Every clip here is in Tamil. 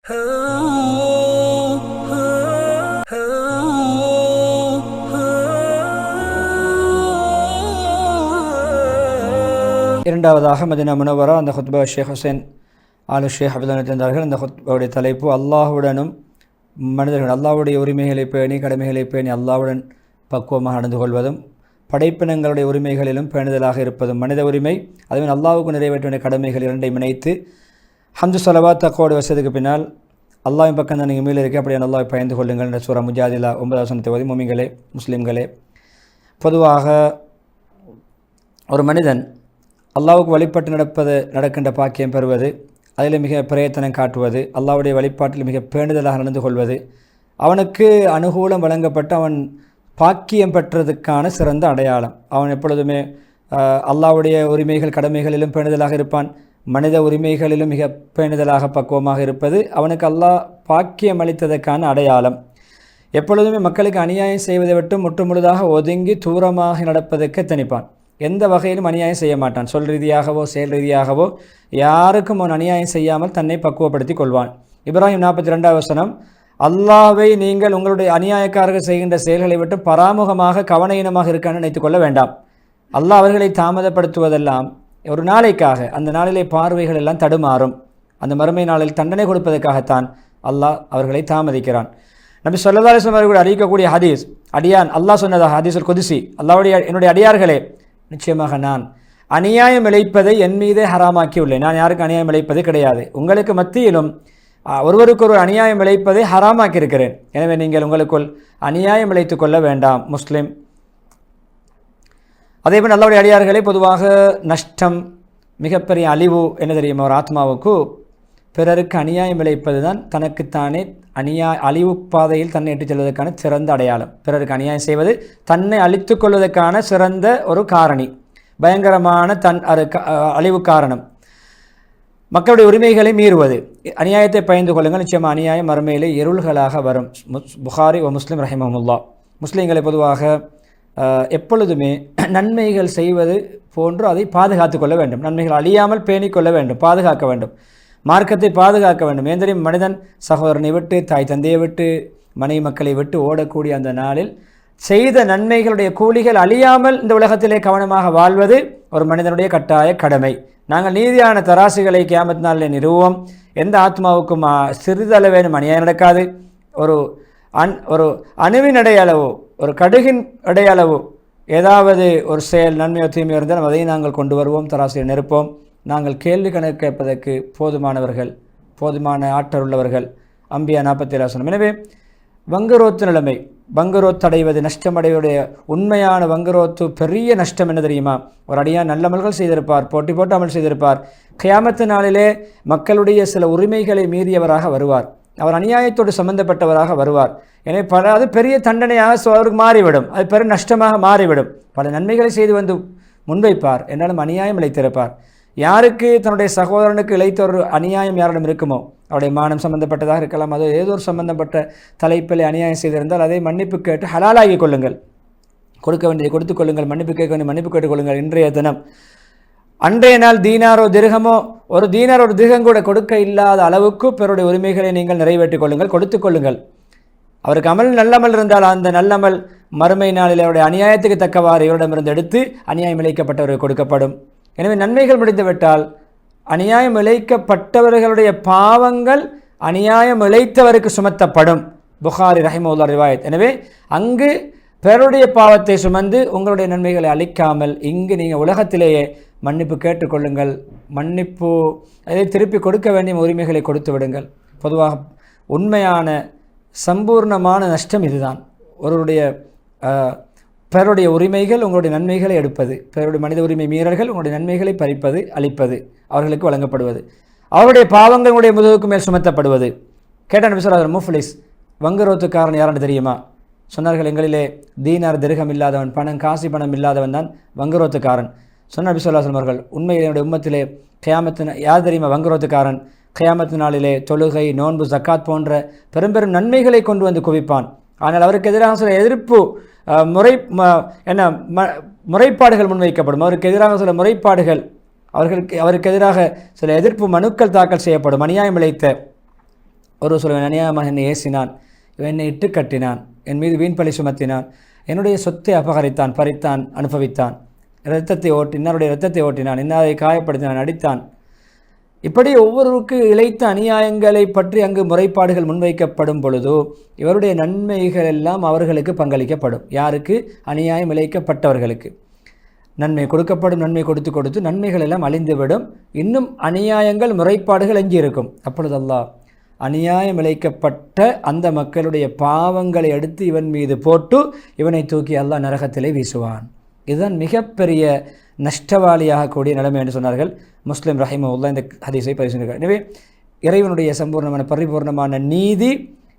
இரண்டாவதாக மதீனா முனவரா அந்த ஹுத்பா ஷேக் ஹுசைன் ஆலு ஷேக் ஹபிதுல்லாஹ் இருந்தார்கள். அந்த ஹுத்பாவுடைய தலைப்பு அல்லாஹுடனும் மனிதர்கள் அல்லாஹ்வுடைய உரிமைகளை பேணி கடமைகளை பேணி அல்லாஹ்வுடன் பக்குவமாக நடந்து கொள்வதும் படைப்பினங்களுடைய உரிமைகளிலும் பேணுதலாக இருப்பதும் மனித உரிமை அதுவே அல்லாஹ்வுக்கு நிறைவேற்ற வேண்டிய கடமைகள் இரண்டையும் இணைத்து ஹம்து ஸலவாத் தக்வாவுடைய வசதிக்கு பின்னால் அல்லாஹ்வின் பக்கம் தான் நீங்கள் மீள இருக்க அப்படியே அல்லாஹ்வை பயந்து கொள்ளுங்கள் என்ற சூரா முஜாதிலா 9வது வசனத்தை ஓதி முஃமின்களே முஸ்லிம்களே, பொதுவாக ஒரு மனிதன் அல்லாஹ்வுக்கு வழிபட்டு நடக்கின்ற பாக்கியம் பெறுவது, அதில் மிக பிரயத்தனம் காட்டுவது, அல்லாஹ்வுடைய வழிபாட்டில் மிக பேணுதலாக நடந்து கொள்வது, அவனுக்கு அனுகூலம் வழங்கப்பட்டு அவன் பாக்கியம் பெற்றதுக்கான சிறந்த அடையாளம். அவன் எப்பொழுதுமே அல்லாஹ்வுடைய உரிமைகள் கடமைகளிலும் பேணுதலாக இருப்பான், மனித உரிமைகளிலும் மிக பேணுதலாக பக்குவமாக இருப்பது அவனுக்கு அல்லாஹ் பாக்கியம் அளித்ததற்கான அடையாளம். எப்பொழுதுமே மக்களுக்கு அநியாயம் செய்வதை விட்டு முற்றுமுழுதாக ஒதுங்கி தூரமாக நடப்பதற்கு தனிப்பான். எந்த வகையிலும் அநியாயம் செய்ய மாட்டான். சொல் ரீதியாகவோ செயல் ரீதியாகவோ யாருக்கும் அவன் அநியாயம் செய்யாமல் தன்னை பக்குவப்படுத்தி கொள்வான். இப்ராஹிம் 42வது வசனம், அல்லாஹ்வை நீங்கள் உங்களுடைய அநியாயக்காரர்கள் செய்கின்ற செயல்களை விட்டு பராமுகமாக கவனஈனமாக இருக்கான்னு நினைத்து கொள்ள வேண்டாம். அல்லாஹ் அவர்களை தாமதப்படுத்துவதெல்லாம் ஒரு நாளைக்காக, அந்த நாளிலே பார்வைகள் எல்லாம் தடுமாறும், அந்த மறுமை நாளில் தண்டனை கொடுப்பதற்காகத்தான் அல்லாஹ் அவர்களை தாமதிக்கிறான். நபி ஸல்லல்லாஹு அலைஹி வஸல்லம் அவர்கள் அறிவிக்கக்கூடிய ஹதீஸ், அடியான் அல்லாஹ் சொன்னதாக ஹதீஸுல் குதுசி, அல்லாஹ்வுடைய என்னுடைய அடியார்களே, நிச்சயமாக நான் அநியாயம் இழைப்பதை என் மீதே ஹராமாக்கி உள்ளேன். நான் யாருக்கு அநியாயம் இழைப்பது கிடையாது. உங்களுக்கு மத்தியிலும் ஒருவருக்கு அநியாயம் இழைப்பதை ஹராமாக்கி இருக்கிறேன். எனவே நீங்கள் உங்களுக்குள் அநியாயம் இழைத்து கொள்ள வேண்டாம். முஸ்லிம். அதேபோல் அல்லாஹ்வுடைய அடியார்களே, பொதுவாக நஷ்டம் மிகப்பெரிய அழிவு என்ன தெரியுமா? ஒரு ஆத்மாவுக்கு பிறருக்கு அநியாயம் இழைப்பது தான் தனக்குத்தானே அழிவு பாதையில் தன்னை இட்டுச் செல்வதற்கான சிறந்த அடையாளம். பிறருக்கு அநியாயம் செய்வது தன்னை அழித்து கொள்வதற்கான சிறந்த ஒரு காரணி, பயங்கரமான அழிவு காரணம். மக்களுடைய உரிமைகளை மீறுவது, அநியாயத்தை பயந்து கொள்ளுங்கள், நிச்சயமாக அநியாயம் மறுமையிலே இருள்களாக வரும். புகாரி ஓ முஸ்லிம் ரஹிமஹுல்லாஹ். முஸ்லீம்களை பொதுவாக எப்பொழுதுமே நன்மைகள் செய்வது போன்று அதை பாதுகாத்து கொள்ள வேண்டும். நன்மைகள் அழியாமல் பேணிக்கொள்ள வேண்டும், பாதுகாக்க வேண்டும், மார்க்கத்தை பாதுகாக்க வேண்டும். ஏன் தெரியும்? மனிதன் சகோதரனை விட்டு, தாய் தந்தையை விட்டு, மனைவி மக்களை விட்டு ஓடக்கூடிய அந்த நாளில் செய்த நன்மைகளுடைய கூலிகள் அழியாமல் இந்த உலகத்திலே கவனமாக வாழ்வது ஒரு மனிதனுடைய கட்டாய கடமை. நாங்கள் நீதியான தராசுகளை கியாமத் நாளில் நிறுவுவோம். எந்த ஆத்மாவுக்கும் சிறிதளவேனும் அநியாயம் நடக்காது. ஒரு அணுவின் இடையளவோ ஒரு கடுகின் இடையளவோ ஏதாவது ஒரு செயல் நன்மையோ தீமையோ இருந்தால் அதை நாங்கள் கொண்டு வருவோம், தராசில் நிற்போம். நாங்கள் கேள்வி கணக்கு கேட்பதற்கு போதுமானவர்கள், போதுமான ஆற்றல் உள்ளவர்கள். அம்பியா 47 வசனம். எனவே வங்குரோத்து நிலைமை, வங்குரோத்து அடைவது, நஷ்டமடைவடைய உண்மையான வங்குரோத்து பெரிய நஷ்டம் என்ன தெரியுமா? ஒரு அடியான் நல்லமல்கள் செய்திருப்பார், போட்டி போட்டு அமல் செய்திருப்பார், கியாமத்து நாளிலே மக்களுடைய சில உரிமைகளை மீறியவராக வருவார், அவர் அநியாயத்தோடு சம்பந்தப்பட்டவராக வருவார். எனவே அது பெரிய தண்டனையாக அவருக்கு மாறிவிடும், அது பெரிய நஷ்டமாக மாறிவிடும். பல நன்மைகளை செய்து வந்து முன்வைப்பார், என்னாலும் அநியாயம் இழைத்திருப்பார். யாருக்கு தன்னுடைய சகோதரனுக்கு இழைத்த ஒரு அநியாயம் யாரிடம் இருக்குமோ, அவருடைய மானம் சம்பந்தப்பட்டதாக இருக்கலாம், அது ஏதோ ஒரு சம்பந்தப்பட்ட தலைப்பில் அநியாயம் செய்திருந்தால் அதை மன்னிப்பு கேட்டு ஹலாலாகி கொள்ளுங்கள், கொடுக்க வேண்டியதை கொடுத்துக் கொள்ளுங்கள், மன்னிப்பு கேட்க வேண்டிய மன்னிப்பு கேட்டுக்கொள்ளுங்கள். இன்றைய தினம் அன்றைய நாள் தீனாரோ திர்ஹமோ, ஒரு தீனார் ஒரு திர்ஹம் கூட கொடுக்க இல்லாத அளவுக்கு பிறருடைய உரிமைகளை நீங்கள் நிறைவேற்றிக் கொள்ளுங்கள், கொடுத்துக் கொள்ளுங்கள். அவருக்கு நல்லமல் இருந்தால் அந்த நல்லமல் மறுமை நாளில் அவருடைய அநியாயத்துக்கு தக்கவாறு இவரிடமிருந்து எடுத்து அநியாயம் இழைக்கப்பட்டவருக்கு கொடுக்கப்படும். எனவே நன்மைகள் முடிந்துவிட்டால் அநியாயம் இழைக்கப்பட்டவர்களுடைய பாவங்கள் அநியாயம் இழைத்தவருக்கு சுமத்தப்படும். புகாரி ரஹிமஹுல்லாஹ் ரிவாயத். எனவே அங்கு பிறருடைய பாவத்தை சுமந்து உங்களுடைய நன்மைகளை அளிக்காமல் இங்கு நீங்கள் உலகத்திலேயே மன்னிப்பு கேட்டுக்கொள்ளுங்கள், மன்னிப்பு அதை திருப்பி கொடுக்க வேண்டிய உரிமைகளை கொடுத்து விடுங்கள். பொதுவாக உண்மையான சம்பூர்ணமான நஷ்டம் இதுதான். ஒருவருடைய பிறருடைய உரிமைகள் உங்களுடைய நன்மைகளை எடுப்பது, பிறருடைய மனித உரிமை மீறல்கள் உங்களுடைய நன்மைகளை பறிப்பது, அளிப்பது, அவர்களுக்கு வழங்கப்படுவது, அவருடைய பாவங்களுடைய முதுகுக்கு மேல் சுமத்தப்படுவது. கேட்டான் நபி ஸல்லல்லாஹு அலைஹி வஸல்லம், முஃப்லிஸ் வங்குரோத்துக்காரன் யாருன்னு தெரியுமா? சொன்னார்கள், எங்களிலே தீனார் திர்ஹம் இல்லாதவன், காசி பணம் இல்லாதவன் தான் வங்குரோத்துக்காரன். சொன்ன நபி ஸல்லல்லாஹு அலைஹி வஸல்லம் அவர்கள், உண்மையிலே என்னுடைய உம்மத்திலே கியாமத்து யார் தெரியுமா வங்குரோத்துக்காரன்? கியாமத்து நாளிலே தொழுகை, நோன்பு, ஜக்காத் போன்ற பெரும் பெரும் நன்மைகளை கொண்டு வந்து குவிப்பான். ஆனால் அவருக்கு எதிராக சில எதிர்ப்பு முறைப்பாடுகள் முன்வைக்கப்படும், அவருக்கு எதிராக சில முறைப்பாடுகள், அவருக்கு எதிராக சில எதிர்ப்பு மனுக்கள் தாக்கல் செய்யப்படும். அநியாயம் இழைத்த ஒரு சொல்லுவேன், அநியாயமாக என்னை ஏசினான், என்னை இட்டு கட்டினான், என் மீது வீண்பழி சுமத்தினான், என்னுடைய சொத்தை அபகரித்தான், பறித்தான், அனுபவித்தான், இன்னாருடைய இரத்தத்தை ஓட்டினான், இன்னாரை காயப்படுத்தினான், அடித்தான். இப்படி ஒவ்வொருவருக்கு இழைத்த அநியாயங்களை பற்றி அங்கு முறைப்பாடுகள் முன்வைக்கப்படும் பொழுதோ இவருடைய நன்மைகள் எல்லாம் அவர்களுக்கு பங்களிக்கப்படும். யாருக்கு? அநியாயம் இழைக்கப்பட்டவர்களுக்கு நன்மை கொடுக்கப்படும். நன்மை கொடுத்து கொடுத்து நன்மைகள் எல்லாம் அழிந்துவிடும். இன்னும் அநியாயங்கள் முறைப்பாடுகள் எஞ்சி இருக்கும். அப்பொழுது அல்லாஹ் அநியாயம் இழைக்கப்பட்ட அந்த மக்களுடைய பாவங்களை எடுத்து இவன் மீது போட்டு இவனை தூக்கி அல்லாஹ் நரகத்திலே வீசுவான். இதுதான் மிகப்பெரிய நஷ்டவாளியாக கூடிய நிலைமை என்று சொன்னார்கள் முஸ்லிம் ரஹிமஹுல்லாஹ் இந்த ஹதீஸை பதிவு செய்கிறார். எனவே இறைவனுடைய சம்பூர்ணமான பரிபூர்ணமான நீதி,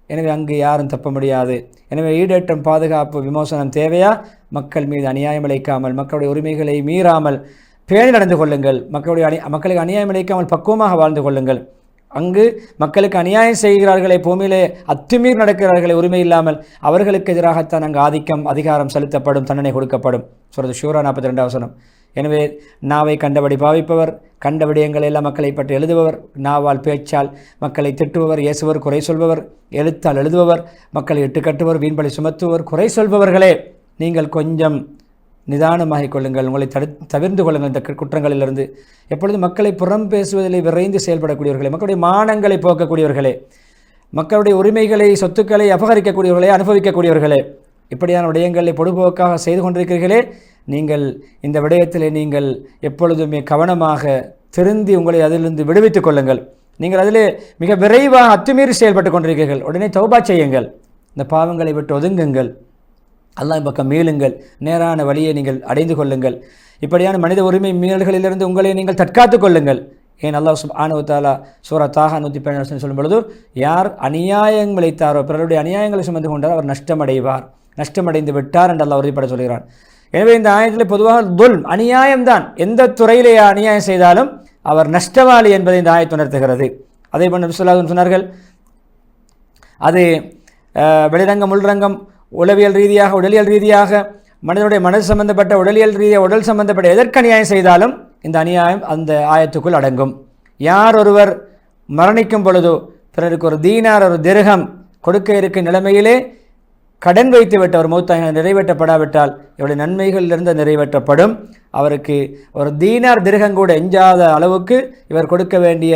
எனவே அங்கு யாரும் தப்ப முடியாது. எனவே ஈடேற்றம், பாதுகாப்பு, விமோசனம் தேவையா? மக்கள் மீது அநியாயம் இழைக்காமல், மக்களுடைய உரிமைகளை மீறாமல் பேணி நடந்து கொள்ளுங்கள். மக்களுக்கு அநியாயம் இழைக்காமல் பக்குவமாக வாழ்ந்து கொள்ளுங்கள். அங்கு மக்களுக்கு அநியாயம் செய்கிறார்களே, பூமியிலே அத்துமீறி நடக்கிறார்களே உரிமை இல்லாமல், அவர்களுக்கு எதிராகத்தான் அங்கு ஆதிக்கம், அதிகாரம் செலுத்தப்படும், தண்டனை கொடுக்கப்படும். சொல்றது ஷூரா 42 வசனம். எனவே நாவை கண்டபடி பாவிப்பவர், கண்ட விடயங்களை எல்லாம் மக்களை பற்றி எழுதுபவர், நாவால் பேச்சால் மக்களை திட்டுபவர், ஏசுவர், குறை சொல்பவர், எழுத்தால் எழுதுபவர், மக்களை இட்டு கட்டுவர், வீண்பழி சுமத்துவர், குறை சொல்பவர்களே, நீங்கள் கொஞ்சம் நிதானமாகிக் கொள்ளுங்கள். உங்களை தவிர்ந்து கொள்ளுங்கள் இந்த குற்றங்களிலிருந்து. எப்பொழுது மக்களை புறம் பேசுவதில் விரைந்து செயல்படக்கூடியவர்களே, மக்களுடைய மானங்களை போக்கக்கூடியவர்களே, மக்களுடைய உரிமைகளை, சொத்துக்களை அபகரிக்கக்கூடியவர்களே, அனுபவிக்கக்கூடியவர்களே, இப்படியான விடயங்களை பொதுபோக்காக செய்து கொண்டிருக்கிறீர்களே, நீங்கள் இந்த விடயத்திலே நீங்கள் எப்பொழுதுமே கவனமாக திருந்தி உங்களை அதிலிருந்து விடுவித்துக் கொள்ளுங்கள். நீங்கள் அதிலே மிக விரைவாக அத்துமீறி செயல்பட்டு கொண்டிருக்கிறீர்கள். உடனே தௌபா செய்யுங்கள், இந்த பாவங்களை விட்டு ஒதுங்குங்கள், அல்லாஹ் பக்கம் மீளுங்கள், நேரான வழியை நீங்கள் அடைந்து கொள்ளுங்கள். இப்படியான மனித உரிமை மீறல்களிலிருந்து உங்களை நீங்கள் தற்காத்துக் கொள்ளுங்கள். ஏன் அல்லாஹ் சுப்ஹானஹு வ தஆலா சூரா தாஹா 117 சொல்லும் பொழுது, யார் அநியாயம் இழைத்தாரோ, பிறருடைய அநியாயங்களை சுமந்து கொண்டார், அவர் நஷ்டமடைவார், நஷ்டமடைந்து விட்டார் என்று அல்லாஹ் உறுதிப்பட சொல்கிறான். எனவே இந்த ஆயத்தில் பொதுவாக துல்ம், அநியாயம்தான், எந்த துறையிலே அநியாயம் செய்தாலும் அவர் நஷ்டவாளி என்பதை இந்த ஆயத்து உணர்த்துகிறது. அதே போன்று நபி ஸல்லல்லாஹு அலைஹி வஸல்லம் சொன்னார்கள், அது வெளிரங்கம், உள்ரங்கம், உளவியல் ரீதியாக, உடலியல் ரீதியாக, மனிதனுடைய மனது சம்பந்தப்பட்ட, உடலியல் ரீதியாக, உடல் சம்பந்தப்பட்ட எதற்கு அநியாயம் செய்தாலும் இந்த அநியாயம் அந்த ஆயத்துக்குள் அடங்கும். யார் ஒருவர் மரணிக்கும் பொழுதோ பிறருக்கு ஒரு தீனார், ஒரு திர்ஹம் கொடுக்க இருக்கும் நிலைமையிலே கடன் வைத்து விட்டவர் மௌத்தாக நிறைவேற்றப்படாவிட்டால் இவருடைய நன்மைகளிலிருந்து நிறைவேற்றப்படும். அவருக்கு ஒரு தீனார் திர்ஹம் கூட எஞ்சாத அளவுக்கு இவர் கொடுக்க வேண்டிய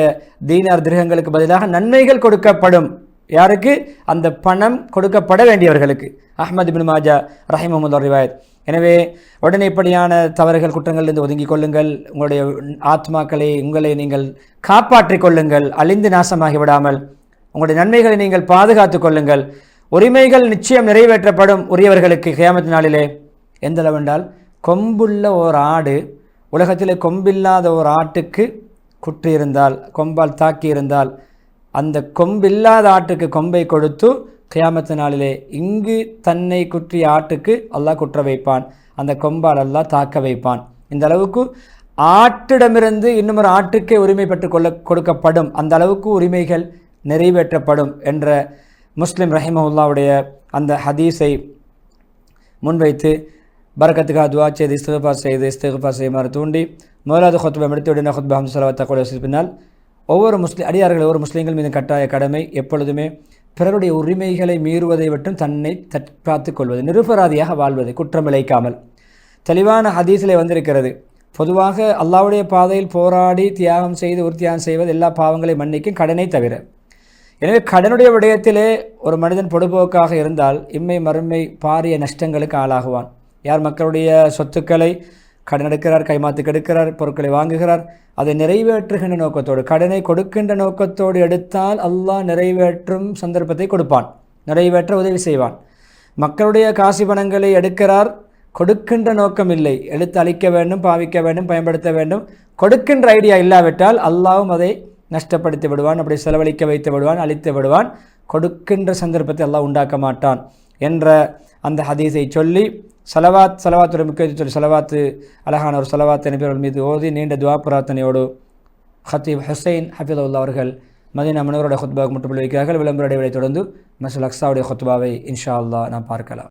தீனார் திர்ஹங்களுக்கு பதிலாக நன்மைகள் கொடுக்கப்படும். யாருக்கு? அந்த பணம் கொடுக்கப்பட வேண்டியவர்களுக்கு. அஹ்மத் இப்னு மாஜா ரஹிமஹுல்லாஹ் ரிவாயத். எனவே உடனே இப்படியான தவறுகள், குற்றங்களிலிருந்து ஒதுங்கிக் கொள்ளுங்கள். உங்களுடைய ஆத்மாக்களை, உங்களை நீங்கள் காப்பாற்றிக் கொள்ளுங்கள், அழிந்து நாசமாகி விடாமல் உங்களுடைய நன்மைகளை நீங்கள் பாதுகாத்துக் கொள்ளுங்கள். உரிமைகள் நிச்சயம் நிறைவேற்றப்படும் உரியவர்களுக்கு கியாமத் நாளிலே. எந்த அளவென்றால், கொம்புள்ள ஓர் ஆடு உலகத்தில் கொம்பில்லாத ஒரு ஆட்டுக்கு குற்றி இருந்தால், கொம்பால் தாக்கி இருந்தால், அந்த கொம்பில்லாத ஆட்டுக்கு கொம்பை கொடுத்து கியாமத்து நாளிலே இங்கு தன்னை குற்றிய ஆட்டுக்கு அல்லாஹ் குற்ற வைப்பான், அந்த கொம்பால் அல்லாஹ் தாக்க வைப்பான். இந்த அளவுக்கு ஆட்டிடமிருந்து இன்னும் ஒரு ஆட்டுக்கே உரிமை பெற்றுக் கொடுக்கப்படும், அந்த அளவுக்கு உரிமைகள் நிறைவேற்றப்படும் என்ற முஸ்லிம் ரஹிமஹுல்லாவுடைய அந்த ஹதீஸை முன்வைத்து பரக்கத்துக்காக துவா செய்து இஸ்திக்ஃபார் செய்யுமாறு தூண்டி, முதலாவது ஹுத்பா முடித்து உடனே ஹுத்பா ஹம்து ஸலவாத் தக்வா பின்னால் ஒவ்வொரு அடியார்கள், ஒவ்வொரு முஸ்லீம்கள் மீது கட்டாய கடமை எப்பொழுதுமே பிறருடைய உரிமைகளை மீறுவதை விட்டும் தன்னை தற்காத்துக் கொள்வது, நிரபராதியாக வாழ்வது, குற்றம் இழைக்காமல். தெளிவான ஹதீஸிலே வந்திருக்கிறது, பொதுவாக அல்லாஹ்வுடைய பாதையில் போராடி தியாகம் செய்து உறுதியாகம் செய்வது எல்லா பாவங்களையும் மன்னிக்கும், கடனை தவிர. எனவே கடனுடைய விடயத்திலே ஒரு மனிதன் பொடுபோக்காக இருந்தால் இம்மை மறுமை பாரிய நஷ்டங்களுக்கு ஆளாகுவான். யார் மக்களுடைய சொத்துக்களை கடன் எடுக்கிறார், கைமாத்துக்கு எடுக்கிறார், பொருட்களை வாங்குகிறார், அதை நிறைவேற்றுகின்ற நோக்கத்தோடு, கடனை கொடுக்கின்ற நோக்கத்தோடு எடுத்தால் அல்லாஹ் நிறைவேற்றும் சந்தர்ப்பத்தை கொடுப்பான், நிறைவேற்ற உதவி செய்வான். மக்களுடைய காசி பணங்களை எடுக்கிறார், கொடுக்கின்ற நோக்கம் இல்லை, எடுத்து அழிக்க வேண்டும், பாவிக்க வேண்டும், பயன்படுத்த வேண்டும், கொடுக்கின்ற ஐடியா இல்லாவிட்டால் அல்லாஹ்வும் அதை நஷ்டப்படுத்தி விடுவான், அப்படி செலவழிக்க வைத்து விடுவான், அழித்து விடுவான். கொடுக்கின்ற சந்தர்ப்பத்தை அல்லாஹ் உண்டாக்க மாட்டான் என்ற அந்த ஹதீஸை சொல்லி சலவாத்துடைய முக்கியத்துவம் சொல்லி, சலவாத்து அழகான ஒரு சலவாத்து நபியவர்கள் மீது ஓதி நீண்ட துவா பிரார்த்தனையோடு ஹத்தீப் ஹுசைன் ஹஃபிதுல்லாஹ் அவர்கள் மதீனா முனவரோட ஹுத்பாவுக்கு முற்றுப்புள்ளி வைக்கிறார்கள். விளம்பர இடைவெளி தொடர்ந்து மஸ்ஜித் அக்ஸாவுடைய ஹுத்பாவை இன்ஷா அல்லாஹ் நாம் பார்க்கலாம்.